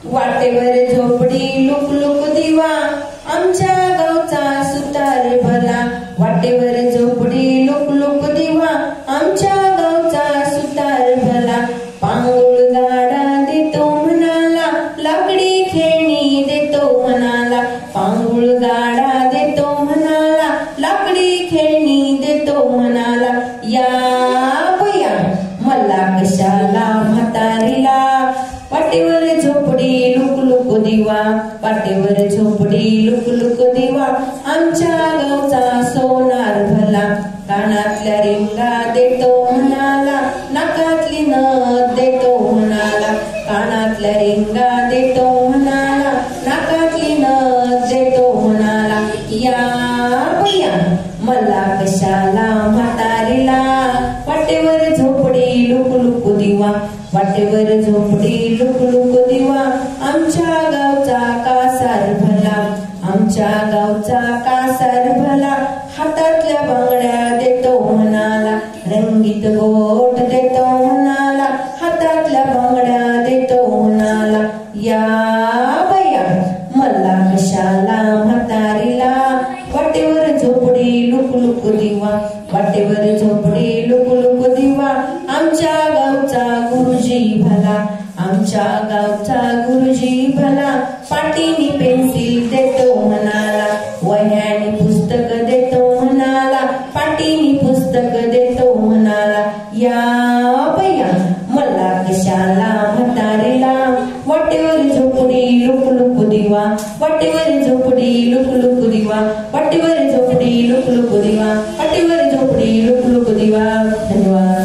वाटेवर झोपडी look look दिवा आमच्या गावचा सुतार भला. वाटेवर झोपडी लुक लुक दिवा आमच्या गावचा सुतार भला. पांगुळ गाडा देतो म्हणाला लाकडी खेळणी देतो म्हणाला. पांगुळ गाडा देतो म्हणाला लाकडी खेळणी देतो म्हणाला. या बया मला कशाला म्हातारीला. वाटेवर झोपडी लुक लुक दिवा वाटेवर झोपडी लुक लुक दिवा आमच्या गावचा सोनार भला. कानातल्या रिंगा देतो म्हणाला नाकातली नथ देतो म्हणाला. कानातल्या रिंगा देतो म्हणाला नाकातली नथ देतो म्हणाला. या बया मला कशाला म्हातारीला. वाटेवर झोपडी लुक लुक दिवा वाटेवर झोपडी लुक लुक दिवा आमच्या गावचा कासार भला. आमच्या गावचा कासार भला. हातातल्या बांगड्या देतो म्हणाला रंगीत गोट देतो म्हणाला. हातातल्या बांगड्या देतो म्हणाला. या बया मला कशाला म्हातारीला. वाटेवर झोपडी लुक लुक दिवा वाटेवर झोपडी लुक लुक दिवा आमच्या गावचा गुरुजी भला. आमच्या गावचा गुरुजी भला. पाटीनी पेन्सिल देतो म्हणाला वह्यानी पुस्तक देतो म्हणाला. पाटीनी पुस्तक देतो म्हणाला. या बया मला कशाला म्हातारीला. वाटेवर झोपडी लुक लुक दिवा वाटेवर झोपडी लुक लुक दिवा वाटेवर झोपडी लुक लुक दिवा वाटेवर झोपडी लुक लुक दिवा. धन्यवाद.